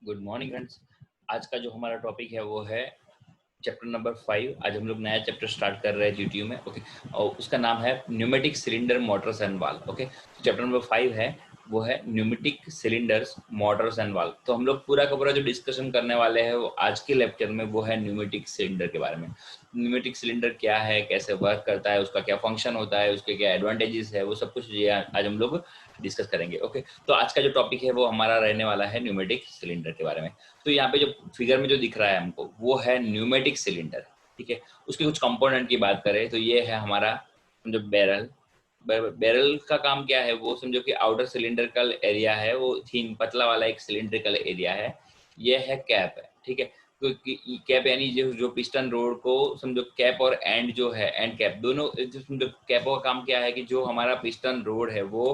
Good morning friends. आज का जो हमारा टॉपिक है वो है चैप्टर नंबर 5। आज हम लोग नया चैप्टर स्टार्ट कर रहे हैं जीटीयू में। ओके, और उसका नाम है pneumatic cylinder Motors and valve. Okay, तो चैप्टर नंबर 5 है वो है pneumatic cylinders Motors and valve. तो हम लोग पूरा का पूरा जो डिस्कशन करने वाले हैं वो आज के लेक्चर में वो है न्यूमेटिक सिलेंडर के बारे में। न्यूमेटिक सिलेंडर क्या है, कैसे वर्क करता है, उसका क्या फंक्शन होता है, उसके क्या एडवांटेजेस है, वो सब कुछ ये आज हम लोग डिस्कस करेंगे। ओके, तो आज का जो टॉपिक है वो हमारा रहने वाला है न्यूमेटिक सिलेंडर के बारे में। तो यहाँ पे जो फिगर में जो दिख रहा है हमको वो है न्यूमेटिक सिलेंडर। ठीक है, उसके कुछ कंपोनेंट की बात करें तो ये है हमारा जो बैरल। बैरल का काम क्या है, वो समझो कि आउटर सिलिंड्रिकल एरिया है, वो थीन पतला वाला एक सिलिंड्रिकल एरिया है। ये है कैप है। ठीक है, तो कैप यानी जो पिस्टन रोड को समझो कैप और एंड जो है एंड कैप दोनों समझो कैपों का काम क्या है कि जो हमारा पिस्टन रोड है वो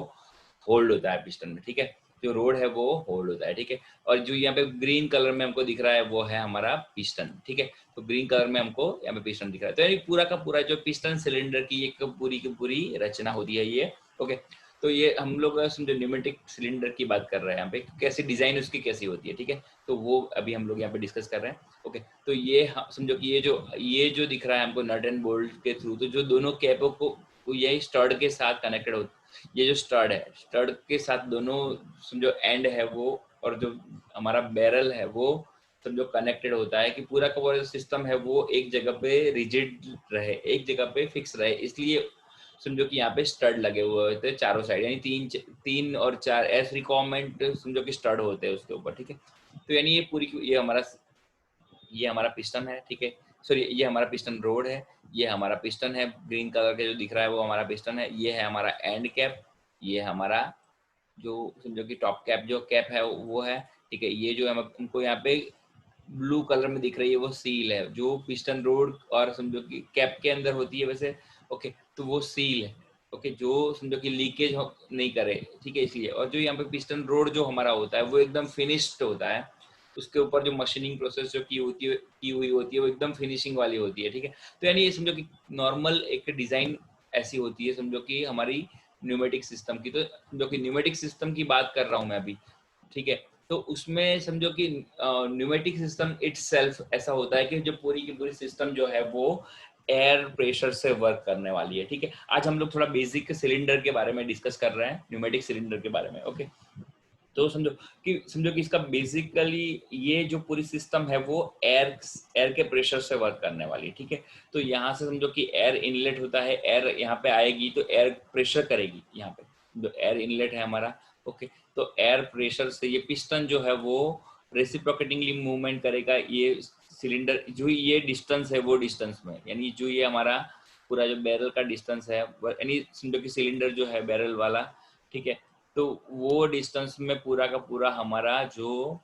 होल्ड होता है पिस्टन में। ठीक है, जो रोड है वो होल्ड होता है। ठीक है, और जो यहाँ पे ग्रीन कलर में हमको दिख रहा है वो है हमारा पिस्टन। ठीक है, तो ग्रीन कलर में हमको यहाँ पे पिस्टन दिख रहा है। तो यानी पूरा का पूरा जो पिस्टन सिलेंडर की एक पूरी की पूरी रचना होती है ये। ओके, तो ये हम लोग समझो न्यूमेटिक सिलेंडर की बात कर रहे हैं यहाँ पे, कैसी डिजाइन उसकी कैसी होती है। ठीक है, तो वो अभी हम लोग यहाँ पे डिस्कस कर रहे हैं। ओके, तो ये समझो कि ये जो दिख रहा है हमको नट एंड बोल्ट के थ्रू, तो जो दोनों कैपों को यही स्टड के साथ कनेक्टेड होता है। ये जो स्टड है, स्टड के साथ दोनों समझो एंड है वो, और जो हमारा बैरल है वो समझो कनेक्टेड होता है कि पूरा का पूरा सिस्टम है वो एक जगह पे रिजिड रहे, एक जगह पे फिक्स रहे। इसलिए समझो कि यहाँ पे स्टड लगे हुए होते हैं चारों साइड, यानी तीन और चार एस रिक्वायरमेंट समझो कि स्टड होते हैं उसके ऊपर। ठीक है, तो यानी ये पूरी ये हमारा पिस्टन है। ठीक है, सॉरी, ये हमारा पिस्टन रोड है, ये हमारा पिस्टन है, ग्रीन कलर के जो दिख रहा है वो हमारा पिस्टन है। ये है हमारा एंड कैप, ये हमारा जो समझो कि टॉप कैप जो कैप है वो है। ठीक है, ये जो हमको यहाँ पे ब्लू कलर में दिख रही है वो सील है, जो पिस्टन रोड और समझो कि कैप के अंदर होती है वैसे। ओके, तो वो सील है। ओके, जो समझो कि लीकेज नहीं करे। ठीक है, इसलिए। और जो यहाँ पे पिस्टन रोड जो हमारा होता है वो एकदम फिनिश्ड होता है, उसके ऊपर जो मशीनिंग प्रोसेस जो की हुई होती है वो एकदम फिनिशिंग वाली होती है। ठीक है, तो यानी ये समझो कि नॉर्मल एक डिजाइन ऐसी होती है समझो कि हमारी न्यूमेटिक सिस्टम की। तो समझो कि न्यूमेटिक सिस्टम की बात कर रहा हूँ मैं अभी। ठीक है, तो उसमें समझो कि न्यूमेटिक सिस्टम इटसेल्फ ऐसा होता है कि जो पूरी की पूरी सिस्टम जो है वो एयर प्रेशर से वर्क करने वाली है। ठीक है, आज हम लोग थोड़ा बेसिक सिलेंडर के बारे में डिस्कस कर रहे हैं, न्यूमेटिक सिलेंडर के बारे में। ओके, तो समझो कि इसका बेसिकली ये जो पूरी सिस्टम है वो एयर के प्रेशर से वर्क करने वाली है। ठीक है, तो यहाँ से समझो कि एयर इनलेट होता है, एयर यहाँ पे आएगी तो एयर प्रेशर करेगी यहाँ पे, जो एयर इनलेट है हमारा। ओके, तो एयर प्रेशर से ये पिस्टन जो है वो रेसिप्रोकेटिंगली मूवमेंट करेगा। ये सिलेंडर जो ये डिस्टेंस है वो डिस्टेंस में, यानी जो ये हमारा पूरा जो बैरल का डिस्टेंस है, यानी समझो कि सिलेंडर जो है बैरल वाला। ठीक है, तो वो डिस्टेंस में पूरा का पूरा हमारा जो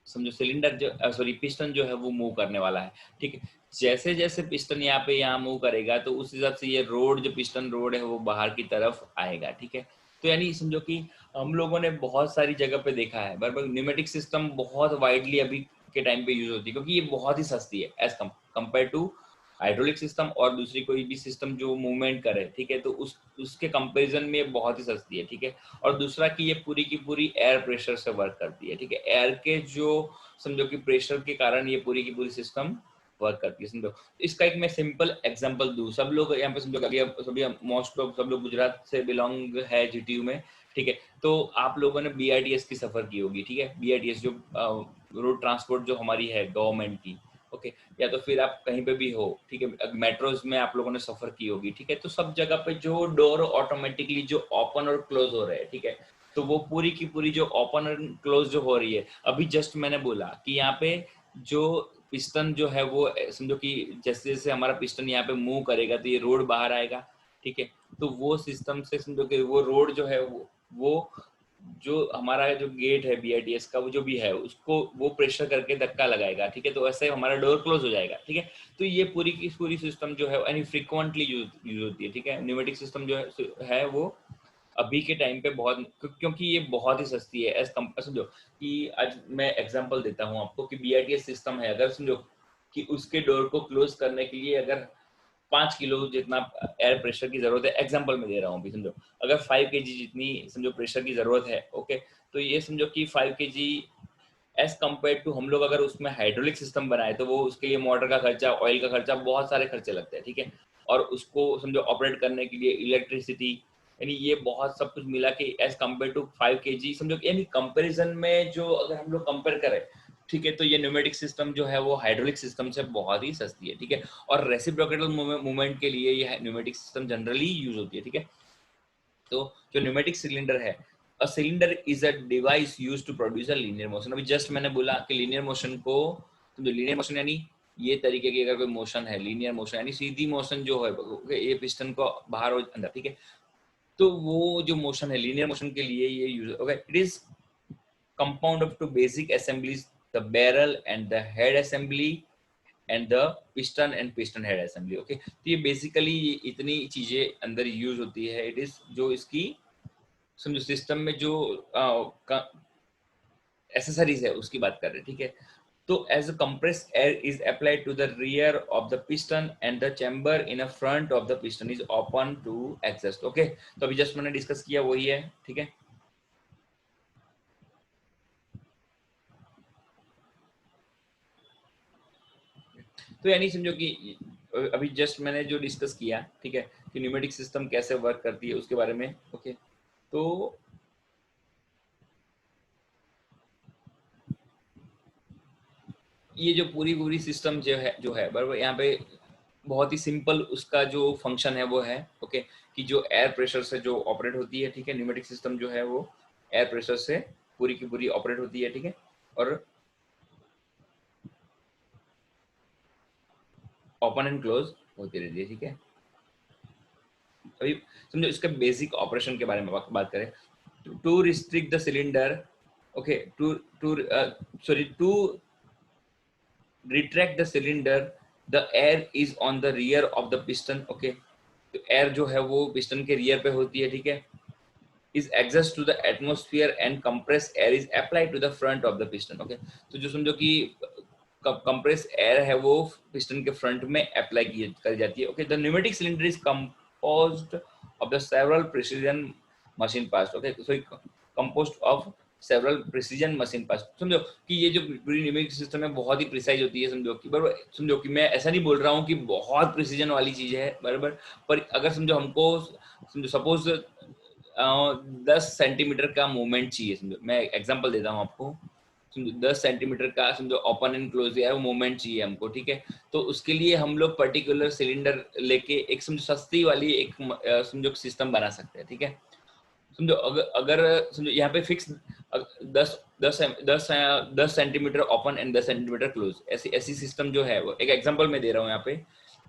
समझो सिलेंडर जो सॉरी पिस्टन जो है वो मूव करने वाला है। ठीक है, जैसे जैसे पिस्टन यहाँ मूव करेगा तो उस हिसाब से ये रोड जो पिस्टन रोड है वो बाहर की तरफ आएगा। ठीक है, तो यानी समझो कि हम लोगों ने बहुत सारी जगह पे देखा है, बट न्यूमेटिक सिस्टम बहुत वाइडली अभी के टाइम पे यूज होती है क्योंकि ये बहुत ही सस्ती है as compare to hydraulic system और दूसरी कोई भी सिस्टम जो मूवमेंट करे। ठीक है, तो उसके कंपैरिजन में ये बहुत ही सस्ती है। ठीक है, और दूसरा कि ये पूरी की पूरी एयर प्रेशर से वर्क करती है। ठीक है, एयर के जो समझो कि प्रेशर के कारण ये पूरी की पूरी सिस्टम वर्क करती है। समझो इसका एक मैं सिंपल एग्जांपल दूं, सब लोग यहाँ पे समझो अभी सभी मोस्ट लोग सब लोग गुजरात से बिलोंग है जीटीयू में। ठीक है, तो आप लोगों ने बीआरटीएस की सफर की होगी। ठीक है, बीआरटीएस जो रोड ट्रांसपोर्ट जो हमारी है गवर्नमेंट की। ओके, या तो फिर आप कहीं पे भी हो। ठीक है, मेट्रोज में आप लोगों ने सफर की होगी। ठीक है, तो सब जगह पे जो डोर ऑटोमेटिकली जो ओपन और क्लोज हो रहे हैं। ठीक है, तो वो पूरी की पूरी जो ओपन एंड क्लोज जो हो रही है, अभी जस्ट मैंने बोला कि यहाँ पे जो पिस्टन जो है वो समझो कि जैसे जैसे हमारा पिस्टन यहाँ पे मूव करेगा तो ये रोड बाहर आएगा। ठीक है, तो वो सिस्टम से समझो कि वो रोड जो है वो जो हमारा जो गेट है बीआरटीएस का वो जो भी है उसको वो प्रेशर करके धक्का लगाएगा। ठीक है, तो ऐसे हमारा डोर क्लोज हो जाएगा। ठीक है, तो ये पूरी की पूरी सिस्टम जो है यानी फ्रीक्वेंटली यूज होती है। ठीक है, न्यूमेटिक सिस्टम जो है वो अभी के टाइम पे बहुत, क्योंकि ये बहुत ही सस्ती है एज कम। समझो कि आज मैं एग्जांपल देता हूँ आपको कि बीआरटीएस सिस्टम है, अगर समझो कि उसके डोर को क्लोज करने के लिए अगर 5 किलो जितना एयर प्रेशर की जरूरत है, एग्जांपल में दे रहा हूँ अभी। समझो अगर 5 kg जितनी समझो प्रेशर की जरूरत है। ओके, तो ये समझो कि 5 kg एज कम्पेयर टू हम लोग अगर उसमें हाइड्रोलिक सिस्टम बनाए तो वो उसके लिए मोटर का खर्चा, ऑयल का खर्चा, बहुत सारे खर्चे लगते हैं, ठीक है। और उसको समझो ऑपरेट करने के लिए इलेक्ट्रिसिटी, यानी ये बहुत सब कुछ मिला के एज कम्पेयर टू 5 kg समझो, यानी कंपैरिजन में जो अगर हम लोग कंपेयर करें, ठीक है, तो ये न्यूमेटिक सिस्टम जो है वो हाइड्रोलिक सिस्टम से बहुत ही सस्ती है, ठीक है। और रेसिप्रोकेटल मूवमेंट के लिए ये न्यूमेटिक सिस्टम जनरली यूज होती है, ठीक है। तो जो न्यूमेटिक सिलेंडर है, a cylinder is a device used to produce a linear motion. अभी जस्ट मैंने बोला कि लीनियर मोशन को, तो लीनियर मोशन यानी ये तरीके की अगर कोई मोशन है, लीनियर मोशन यानी सीधी मोशन जो है, ये पिस्टन को बाहर और अंदर, ठीक है, तो वो जो मोशन है लीनियर मोशन के लिए ये use, okay, it is compound of two basic assemblies, the barrel and the head assembly and the piston and piston head assembly, okay. तो ये बेसिकली इतनी चीजें अंदर यूज होती है, इट इज जो इसकी समझो सिस्टम में जो एसेसरीज है उसकी बात कर रहे हैं, ठीक है। तो as a compressed air is applied to the rear of the piston and the chamber in a front of the piston is open to exhaust, okay। तो अभी जस्ट मैंने डिस्कस किया वही है, ठीक है। तो यानी समझो कि अभी जस्ट मैंने जो डिस्कस किया, ठीक है, कि न्यूमेटिक सिस्टम कैसे वर्क करती है उसके बारे में, ओके। तो ये जो पूरी पूरी सिस्टम जो है बराबर, यहाँ पे बहुत ही सिंपल उसका जो फंक्शन है वो है, ओके, कि जो एयर प्रेशर से जो ऑपरेट होती है, ठीक है। न्यूमेटिक सिस्टम जो है वो एयर प्रेशर से पूरी की पूरी ऑपरेट होती है, ठीक है। और ओपन एंड क्लोज होती रहती है, ठीक है। अभी समझो इसका बेसिक ऑपरेशन के बारे में बात करें, to restrict the cylinder, okay, to to sorry to retract the cylinder, the air is on the rear of the piston, okay। तो एयर जो है वो पिस्टन के रियर पे होती है, ठीक है। is exhaust to the atmosphere and compressed air is applied to the front of the piston, okay। तो जो समझो कि कंप्रेस एयर है वो पिस्टन के फ्रंट में अप्लाई की करी जाती है, okay. The pneumatic cylinder is composed of the several precision machine parts, okay, so composed of several precision machine parts. समझो कि ये जो पूरी न्यूमेटिक सिस्टम है बहुत ही प्रिसाइज होती है, समझो कि बराबर, समझो कि मैं ऐसा नहीं बोल रहा हूँ कि बहुत प्रिसीजन वाली चीज है बराबर, पर अगर समझो हमको समझो सपोज 10 सेंटीमीटर का मूवमेंट चाहिए, समझो मैं एग्जांपल देता हूँ आपको, समझो 10 सेंटीमीटर का समझो ओपन एंड क्लोज या मूवमेंट चाहिए हमको, ठीक है। तो उसके लिए हम लोग पर्टिकुलर सिलेंडर लेके एक समझो सस्ती वाली एक समझो सिस्टम बना सकते हैं, ठीक है। समझो अगर समझो यहाँ पे fix 10 centimetre open and 10 centimetre close, ऐसी ऐसी सिस्टम जो है वो एक एग्जांपल मैं दे रहा हूँ यहाँ पे।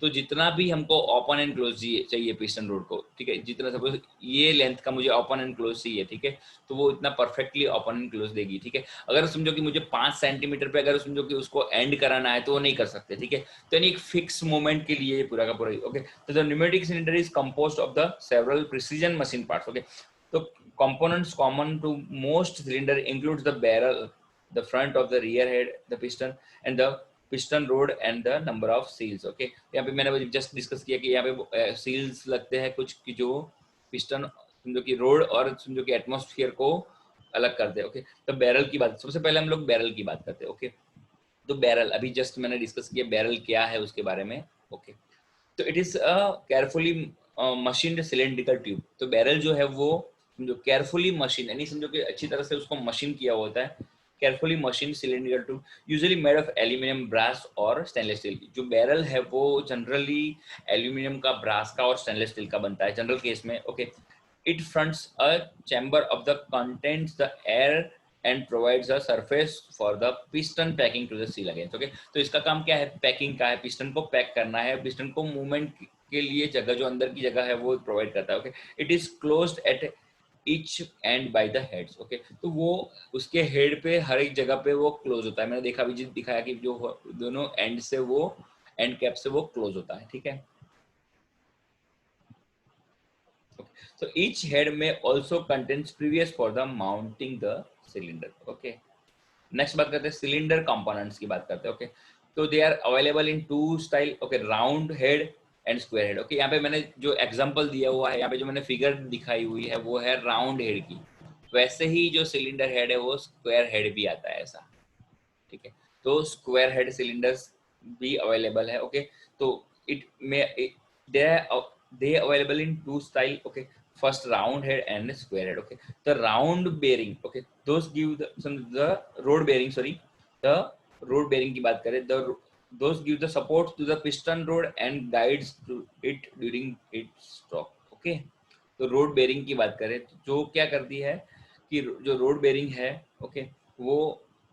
तो जितना भी हमको ओपन एंड क्लोज चाहिए पिस्टन रोड को, ठीक है, जितना सपोज ये लेंथ का मुझे ओपन एंड क्लोज चाहिए, ठीक है, तो वो इतना परफेक्टली ओपन एंड क्लोज देगी, ठीक है। अगर समझो कि मुझे 5 सेंटीमीटर पे अगर समझो कि उसको एंड कराना है तो वो नहीं कर सकते, ठीक है। तो यानी एक फिक्स मोमेंट के लिए पूरा का पूरा, ओके। तो the pneumatic cylinder is composed of the several precision machine parts, okay. तो components common to most cylinder includes the barrel, the front of the rear head, the piston and the piston rod and the number of seals, okay। यहाँ पे मैंने just discuss किया कि यहाँ पे seals लगते हैं कुछ कि जो पिस्टन समझो कि रोड और समझो कि एटमॉस्फेयर को अलग करते हैं, ओके। तो बैरल की बात, सबसे पहले हम लोग बैरल की बात करते हैं, ओके। तो बैरल अभी जस्ट मैंने डिस्कस किया बैरल क्या है उसके बारे में, ओके। तो it is a carefully machined cylindrical tube. तो बैरल जो है वो समझो केयरफुली मशीन, यानी समझो कि अच्छी तरह से उसको मशीन किया होता है, carefully machine cylindrical tube usually made of aluminium, brass और स्टेनलेस स्टील। जो बैरल है वो जनरली एल्यूमिनियम का, ब्रास का और स्टेनलेस स्टील का बनता है जनरल केस में, okay. It fronts a chamber of the contents the air and provides a surface for the piston packing to the seal against, okay. तो इसका काम क्या है, पैकिंग का है, पिस्टन को पैक करना है, पिस्टन को मूवमेंट के लिए जगह जो अंदर की जगह है वो प्रोवाइड करता है, okay. It is closed at each and by the heads, okay. तो वो उसके हेड पे हर एक जगह पे वो क्लोज होता है, मैंने देखा अभी दिखाया कि जो दोनों एंड से वो एंड कैप से वो क्लोज होता है, ठीक है। So each head may also contains previous for the mounting the cylinder, okay। Next बात करते हैं सिलेंडर कंपोनेंट्स की बात करते हैं, ओके। तो they are available in two style, okay, round head and square head, okay. यहाँ पे मैंने जो एग्जांपल दिया हुआ है, यहाँ पे जो मैंने फिगर दिखाई हुई है वो है राउंड हेड की। वैसे ही जो सिलेंडर हेड है वो स्क्वायर हेड भी आता है ऐसा, ठीक है। तो स्क्वायर हेड सिलेंडर्स भी अवेलेबल है, ओके। तो it may they available in two style, okay. First round head and square head, okay. The round bearing, okay, those give the rod bearing, sorry, the rod bearing की बात करें, the those give the support to the piston rod and guides to it during its stroke, okay। तो road bearing की बात करें तो जो क्या करती है कि जो रोड बेरिंग है, ओके, वो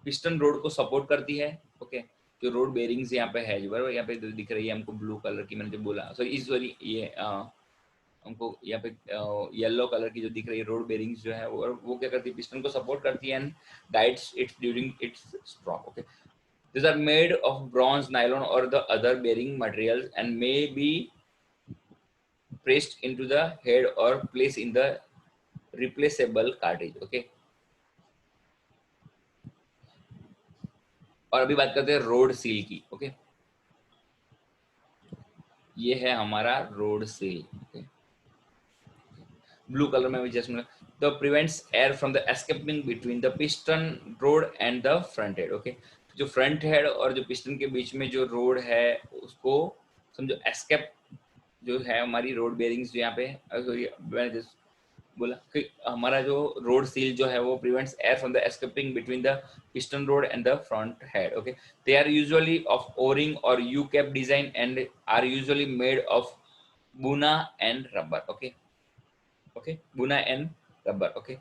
पिस्टन रोड को सपोर्ट करती है, ओके। जो रोड बेरिंग्स यहाँ पे है, जो बराबर यहाँ पे दिख रही है हमको ब्लू कलर की, मैंने जो बोला, सॉरी ये हमको यहाँ पे येलो कलर की जो दिख रही है रोड बेरिंग्स जो है वो क्या करती है, पिस्टन को सपोर्ट करती है and guides it's during its stroke, okay. These are made of bronze, nylon, or the other bearing materials and may be pressed into the head or placed in the replaceable cartridge, okay। और अभी बात करते हैं road seal की, okay. ये है हमारा road seal, okay. Blue colour में भी just the prevents air from the escaping between the piston rod and the front head, okay. जो फ्रंट हेड और जो पिस्टन के बीच में जो रोड है उसको समझो एस्केप जो है हमारी रोड बेरिंग्स जो यहाँ पे मैंने जस्ट बोला कि हमारा जो रोड सील जो है वो prevents air from the escaping between the piston rod and the front head, okay. They are usually of O ring और U cap design and are usually made of buna N rubber, okay, okay, buna N rubber, okay.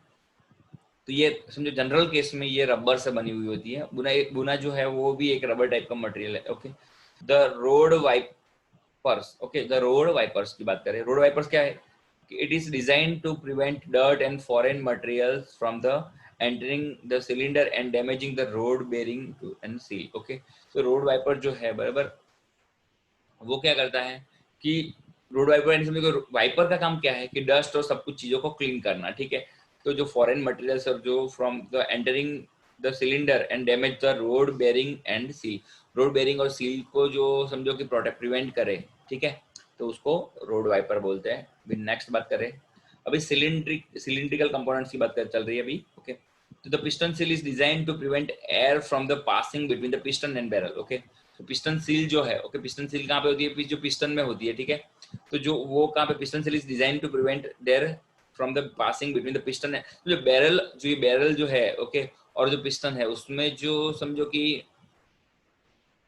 तो ये समझो general case में ये rubber से बनी हुई होती है, बुना जो है वो भी एक रबर टाइप का मटेरियल है, okay. The rod wipers, okay, the rod wipers की बात करें, रोड वाइपर्स क्या है, it is design to prevent dirt and foreign materials from the entering the cylinder and damaging the rod bearing to and seal, okay. तो rod wiper जो है बराबर वो क्या करता है कि रोड वाइपर यानी समझो वाइपर का काम क्या है कि डस्ट और सब कुछ चीजों को क्लीन करना, ठीक है। तो जो फॉरेन मटेरियल्स और जो from the entering the cylinder and damage the rod bearing and seal, rod bearing और सील को जो समझो कि प्रोटेक्ट प्रिवेंट करे, ठीक है, तो उसको रोड वाइपर बोलते हैं। अभी नेक्स्ट बात करें, अभी सिलिंड्रिकल कंपोनेंट्स की बात चल रही है अभी, ओके। तो the piston seal is design to prevent air from the passing between the piston and barrel, okay. तो पिस्टन सील जो है, ओके, पिस्टन सील कहाँ पे होती है, जो पिस्टन में होती है, ठीक है। तो जो वो कहाँ पे piston seal is design to prevent there from the passing between the piston, जो ये बैरल जो है, ओके, और जो पिस्टन है उसमें जो समझो कि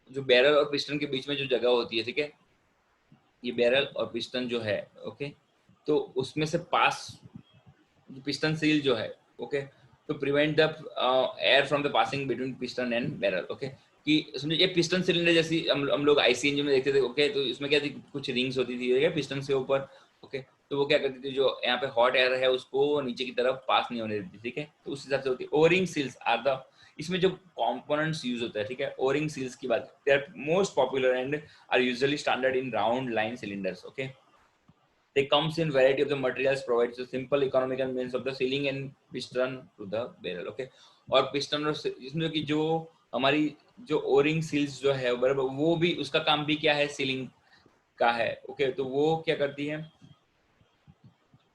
जो बैरल और पिस्टन के बीच में जो जगह होती है, ठीक है, ये बैरल और पिस्टन जो है, ओके, तो उसमें से पास पिस्टन सील जो है, ओके, तो prevent the air from the passing between piston and barrel, okay. कि समझो ये पिस्टन सिलेंडर जैसी हम लोग आईसी इंजन में देखते थे, ओके। तो इसमें क्या थी, कुछ रिंग्स होती थी पिस्टन से ऊपर, ओके। तो वो क्या करती थी, जो यहाँ पे हॉट एयर है उसको नीचे की तरफ पास नहीं होने देती, ठीक है। तो उस हिसाब से होती है। ओरिंग सील्स आर द, इसमें जो कंपोनेंट्स यूज होता है, ठीक है, ओरिंग सील्स की बात, they are most popular and are usually standard in round line cylinders, okay. They comes in variety of the materials, provides a simple economical means of the sealing and piston to the barrel, okay। और piston और इसमें कि जो हमारी जो O-ring seals जो है बराबर, वो भी उसका काम भी क्या है, सीलिंग का है, ओके। तो वो क्या करती है,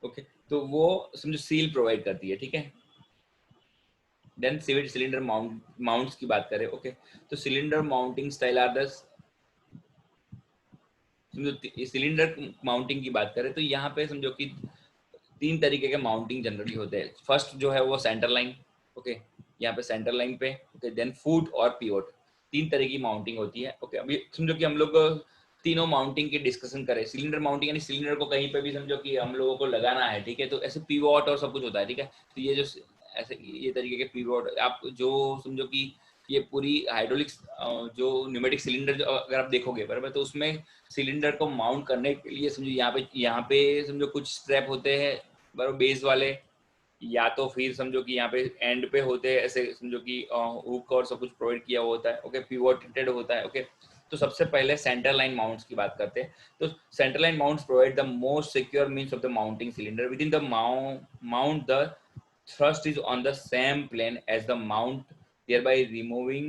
ओके, तो वो समझो सील प्रोवाइड करती है, ठीक है। देन सिलेंडर माउंट्स की बात करें, ओके। तो cylinder mounting style are the, समझो सिलेंडर माउंटिंग की बात करें तो यहाँ पे समझो कि तीन तरीके के माउंटिंग जनरली होते हैं। फर्स्ट जो है वो सेंटर लाइन, ओके, यहाँ पे सेंटर लाइन पे, ओके। देन फुट और पिवोट, तीन तरह की माउंटिंग होती है, ओके। अभी समझो कि हम लोग तीनों माउंटिंग की डिस्कशन करें। सिलेंडर माउंटिंग यानी सिलेंडर को कहीं पे भी समझो कि हम लोगों को लगाना है, ठीक है, तो ऐसे पिवोट और सब कुछ होता है, ठीक है। तो ये जो ऐसे ये तरीके के पिवोट आप जो समझो कि ये पूरी हाइड्रोलिक्स जो न्यूमेटिक सिलेंडर जो अगर आप देखोगे बराबर, तो उसमें सिलेंडर को माउंट करने के लिए समझो यहाँ पे समझो कुछ स्ट्रैप होते हैं बराबर बेस वाले, या तो फिर समझो कि यहाँ पे एंड पे होते हैं ऐसे, समझो कि हुक और सब कुछ प्रोवाइड किया हुआ होता है, ओके, पिवोटेड होता है, ओके। तो सबसे पहले सेंटर लाइन माउंट्स की बात करते हैं। तो centre line mounts provide the most secure means of the mounting cylinder within the mount the thrust is on the same plane as the mount, thereby removing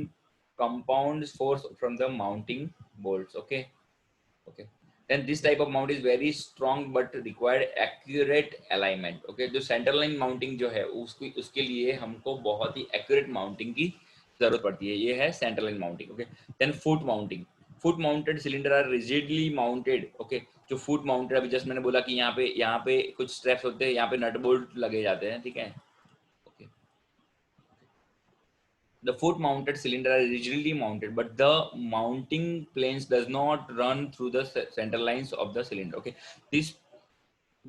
compound force from the mounting bolts, okay, okay। then this type of mount is very strong but required accurate alignment, okay। जो centre line mounting जो है उसके लिए हमको बहुत ही accurate mounting की जरूरत पड़ती है, ये है central line mounting. Okay, then foot mounting. Foot mounted cylinder are rigidly mounted. Okay, जो फुट माउंटेड, अभी जस्ट मैंने बोला कि यहाँ पे कुछ स्ट्रैप्स होते हैं, यहाँ पे नट बोल्ट लगे जाते हैं, ठीक है। Okay, the foot mounted cylinder are rigidly mounted, but the mounting planes does not run through the central lines of the cylinder. Okay,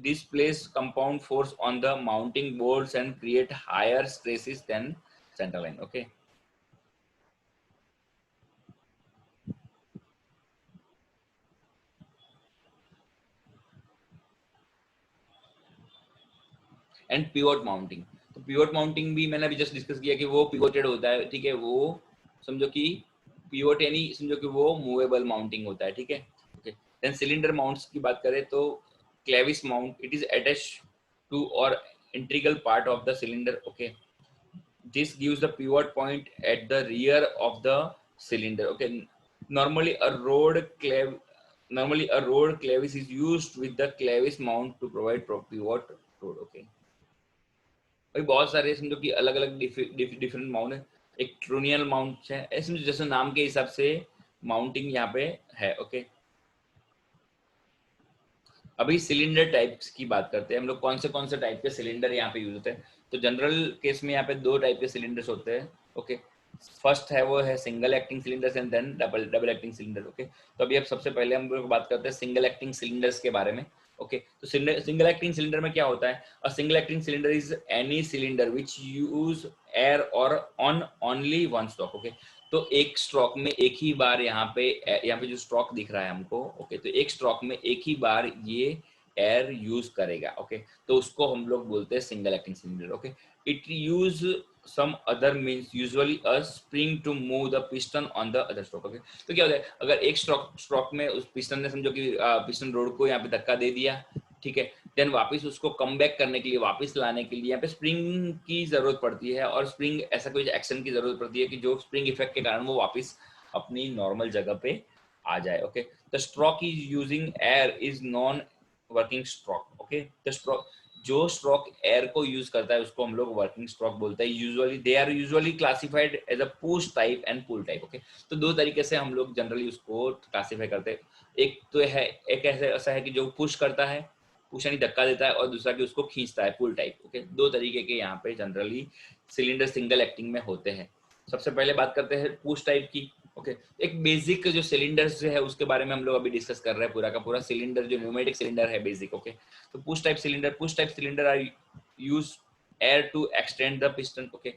this place compound force on the mounting bolts and create higher stresses than central line. Okay, and pivot mounting. तो pivot mounting भी मैंने अभी just discuss किया कि वो pivoted होता है, ठीक है। वो समझो कि पिवोट यानी समझो कि वो मूवेबल माउंटिंग होता है, ठीक है। ओके, देन सिलेंडर माउंट्स की बात करें तो clevis mount, it is attached to और integral part of the cylinder. Okay, this gives the pivot point at the rear of the cylinder. Okay, normally a road clevis is used with the clevis mount to provide pivot load. Okay, भाई बहुत सारे समझो कि अलग अलग different mount है। एक ट्रोनियल mount है, ऐसे जैसे नाम के हिसाब से माउंटिंग यहाँ पे है। ओके, अभी सिलेंडर टाइप्स की बात करते हैं हम लोग, कौन से टाइप के सिलेंडर यहाँ पे यूज होते हैं। तो जनरल केस में यहाँ पे दो टाइप के सिलेंडर्स होते हैं। ओके, फर्स्ट है वो है single acting cylinders and then double acting cylinder. Okay, तो अभी अब सबसे पहले हम लोग बात करते हैं सिंगल एक्टिंग सिलेंडर्स के बारे में। ओके, तो सिंगल एक्टिंग सिलेंडर में क्या होता है, a single acting cylinder is any cylinder which use air और on only one stroke. Okay, तो एक स्ट्रोक में एक ही बार यहाँ पे जो स्ट्रोक दिख रहा है हमको, ओके, तो एक स्ट्रोक में एक ही बार ये एयर यूज करेगा। ओके, तो उसको हम लोग बोलते हैं single acting cylinder. Okay, it use some other means usually a spring to move the piston on the other stroke. Okay, तो क्या होता है, अगर एक स्ट्रोक में उस पिस्टन ने समझो कि पिस्टन रोड को यहाँ पे धक्का दे दिया, ठीक है, देन वापस उसको कम बैक करने के लिए, वापस लाने के लिए यहाँ पे स्प्रिंग की जरूरत पड़ती है, और स्प्रिंग ऐसा कोई एक्शन की जरूरत पड़ती है कि जो स्प्रिंग इफेक्ट के कारण वो वापस अपनी नॉर्मल जगह पे आ जाए। Okay, the stroke is using air is non working stroke. Okay, the stroke, जो स्ट्रोक एयर को यूज करता है उसको हम लोग वर्किंग स्ट्रोक बोलते हैं। Usually they are usually classified as a push type and pull type. Okay, तो दो तरीके से हम लोग जनरली उसको क्लासिफाई करते हैं। एक तो है, एक ऐसा है कि जो पुश करता है, पुश यानी धक्का देता है, और दूसरा कि उसको खींचता है, पुल टाइप। ओके, दो तरीके के यहाँ पे जनरली सिलेंडर सिंगल एक्टिंग में होते हैं। सबसे पहले बात करते हैं पुश टाइप की। ओके, एक बेसिक जो सिलेंडर्स है उसके बारे में हम लोग अभी डिस्कस कर रहे हैं, पूरा का पूरा सिलेंडर जो न्यूमेटिक सिलेंडर है बेसिक। ओके, तो push type cylinder are use air to extend the piston. Okay,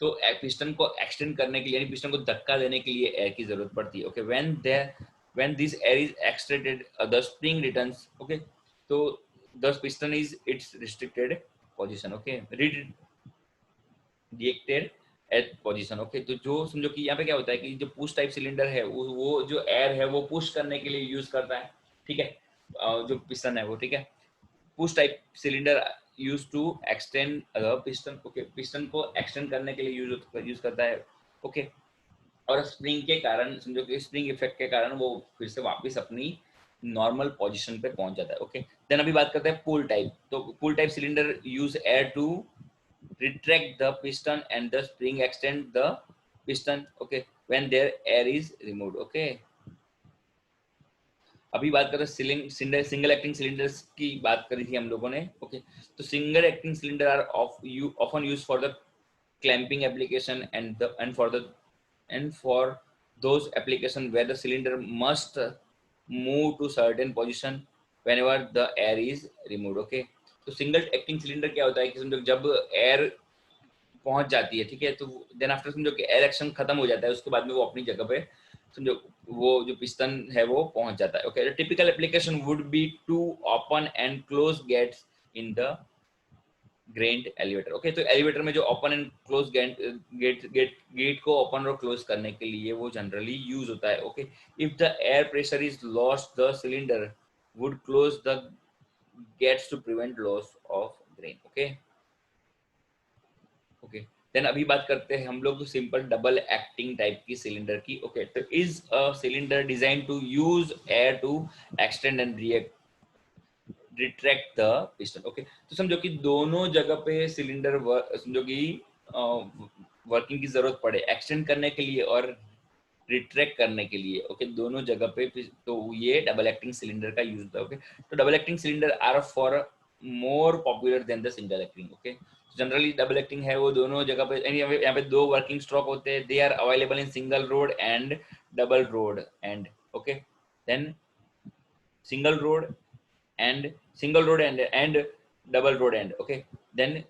तो पिस्टन को एक्सटेंड करने के लिए, यानी पिस्टन को धक्का देने के लिए एयर की जरूरत पड़ती है। Okay, when this air is extracted the spring returns. Okay, तो the piston is its restricted position. Okay, reacted at position. Okay, तो जो समझो कि यहाँ पे क्या होता है कि जो पुश टाइप सिलेंडर है वो जो एयर है वो पुश करने के लिए यूज करता है, ठीक है, जो पिस्टन है वो, ठीक है। Push type cylinder use to extend piston. Okay, piston को एक्सटेंड करने के लिए यूज करता है। ओके, और स्प्रिंग के कारण समझो कि स्प्रिंग इफेक्ट के कारण वो फिर से वापस अपनी नॉर्मल पोजीशन पे पहुंच जाता है। ओके, देन अभी बात करते हैं पुल टाइप। तो pull type cylinder use air to retract the piston and the spring extend the piston. Okay, when their air is removed. Okay, अभी बात करें सिंगल एक्टिंग सिलेंडर्स की बात करी थी हम लोगों ने। ओके, तो single acting cylinder are often use for the clamping application and for those application where the cylinder must move to certain position whenever the air is removed. Okay, तो single acting cylinder क्या होता है कि समझो जब air पहुंच जाती है, ठीक है, तो देन आफ्टर समझो कि एयर एक्शन खत्म हो जाता है, उसके बाद में वो अपनी जगह पे समझो वो जो पिस्टन है वो पहुंच जाता है। Okay, typical application would be to open and close gates in the grained elevator. Okay, तो एलिवेटर में जो ओपन एंड क्लोज गेट को ओपन और क्लोज करने के लिए वो जनरली यूज होता है। Okay, if the air pressure is lost the cylinder would close the gates to prevent loss of grain. Okay, okay, then अभी बात करते हैं हम लोग सिंपल डबल एक्टिंग टाइप की सिलेंडर की। ओके, तो is a cylinder design to use air to extend and retract the piston. Okay, तो समझो कि दोनों जगह पे सिलेंडर समझो कि वर्किंग की जरूरत पड़े एक्सटेंड करने के लिए और रिट्रैक्ट करने के लिए, ओके, दोनों जगह पे, तो ये डबल एक्टिंग सिलेंडर का यूज होता है। ओके, तो double acting cylinder are far more popular than the single acting. Okay, generally double acting है वो दोनों जगह पे, यहाँ पे दो वर्किंग स्ट्रोक होते हैं, दे are available in single rod end double road and. Okay, then single rod and and double road and. Okay, then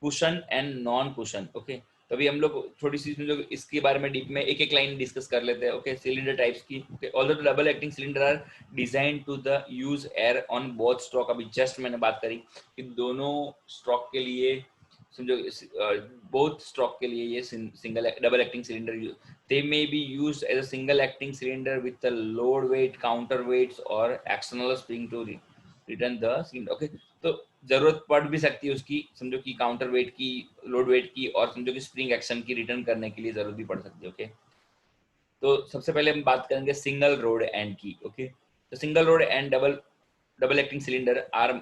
cushion and non cushion. Okay, तो अभी हम लोग थोड़ी सी जो इसके बारे में डीप में एक एक लाइन डिस्कस कर लेते हैं। ओके, सिलेंडर टाइप्स की। Okay, although double acting cylinder are design to the use air on both stroke. अभी जस्ट मैंने बात करी कि दोनों स्ट्रोक के लिए, समझो बोथ स्ट्रोक के लिए ये single double acting cylinder they may be used as a single acting cylinder with the load weight, counter weights or external spring to return the cylinder. Okay, तो जरूरत पड़ भी सकती है उसकी, समझो कि काउंटर वेट की, लोड वेट की, और समझो कि स्प्रिंग एक्शन की रिटर्न करने के लिए जरूरत भी पड़ सकती है। ओके, तो सबसे पहले हम बात करेंगे सिंगल रोड एंड की। ओके, तो single rod end double acting cylinder are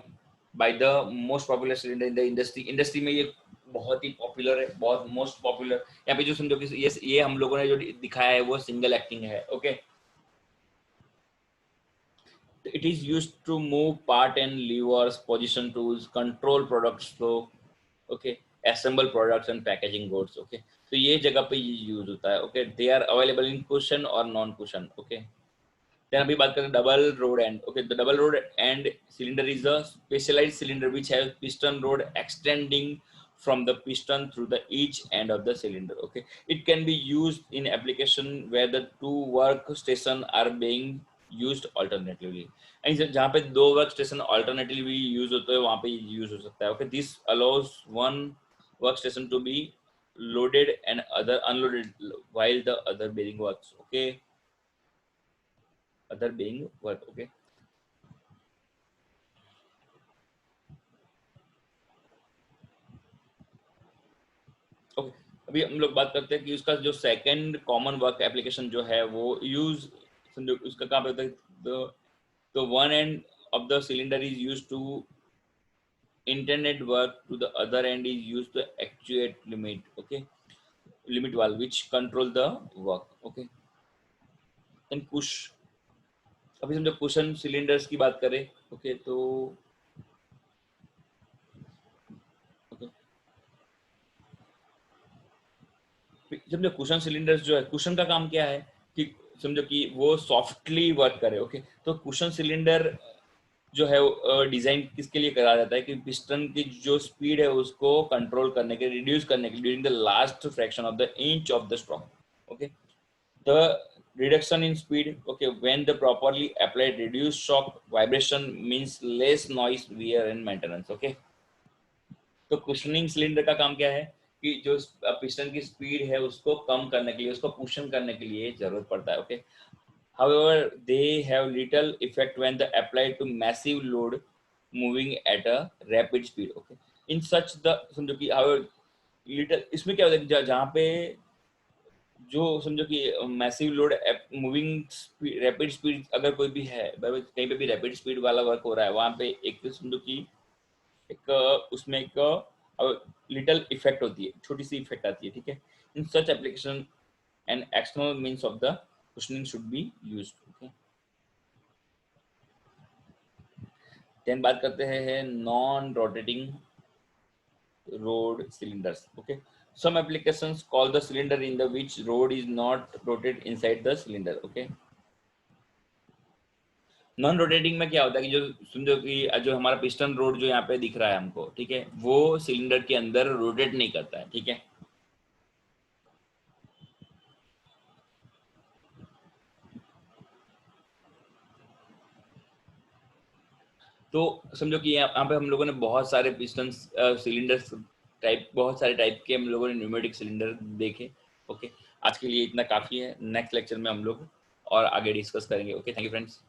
by the most popular cylinder in the industry में ये बहुत ही पॉपुलर है, बहुत मोस्ट पॉपुलर। यहाँ पे जो समझो कि ये हम लोगों ने जो दिखाया है वो सिंगल एक्टिंग है। Okay, it is used to move part and levers, position tools, control products flow, okay, assemble products and packaging goods। okay, तो ये जगह पे ये यूज होता है। okay, they are available in cushion or non cushion। okay, then अभी बात करें double road and. Okay, the double rod end cylinder is a specialized cylinder which has piston rod extending from the piston through the each end of the cylinder। okay, it can be used in application where the two workstation are being used alternatively। And जहाँ पे दो work station alternatively use होते हैं वहां पे use हो सकता है। Okay, this allows one work station to be loaded and other unloaded while the other bearing works। okay, other being work। okay, okay, अभी हम लोग बात करते हैं कि उसका जो सेकंड कॉमन वर्क एप्लीकेशन जो है वो यूज, समझो उसका कहाँ पे होता है, तो one end of the cylinder is use to intended work, to the other end is used to actuate limit। okay, limit valve which control the work। okay, and push, अभी समझो कुशन सिलेंडर्स की बात करें। Okay, तो okay, समझो cushion cylinders जो है, cushion का काम क्या है कि समझो कि वो सॉफ्टली वर्क करे। ओके, तो कुशन सिलेंडर जो है डिजाइन किसके लिए करा जाता है कि पिस्टन की जो स्पीड है उसको कंट्रोल करने के, रिड्यूस करने के लिए during the last fraction of the inch of the stroke. Okay, the reduction in speed, okay, when the properly applied reduced shock vibration means less noise, wear and maintenance। okay, तो cushioning cylinder का काम क्या है कि जो piston की speed है उसको कम करने के लिए, उसको कुशन करने के लिए जरूरत पड़ता है। Okay, however they have little effect when the applied to massive load moving at a rapid speed। okay, in such the, समझो कि however little, इसमें क्या होता है जहाँ पे जो समझो कि massive load moving rapid speed अगर कोई भी है, कहीं पे भी रैपिड स्पीड वाला वर्क हो रहा है, वहां पे एक समझो कि एक उसमें एक लिटिल इफेक्ट होती है, छोटी सी इफेक्ट आती है। ठीक है, in such application and external means of the cushioning should be used. Okay, then बात करते हैं non rotating road cylinders। okay, some applications call the cylinder in the which rod is not rotated inside the cylinder। okay, non rotating में क्या होता है कि जो समझो कि जो हमारा पिस्टन रोड जो यहाँ पे दिख रहा है हमको, ठीक है, वो सिलेंडर के अंदर रोटेट नहीं करता है। ठीक है, तो समझो कि यहाँ पे हम लोगों ने बहुत सारे पिस्टन सिलेंडर टाइप, बहुत सारे टाइप के हम लोगों ने न्यूमेटिक सिलेंडर देखे। ओके, आज के लिए इतना काफी है, नेक्स्ट लेक्चर में हम लोग और आगे डिस्कस करेंगे। Okay, thank you friends.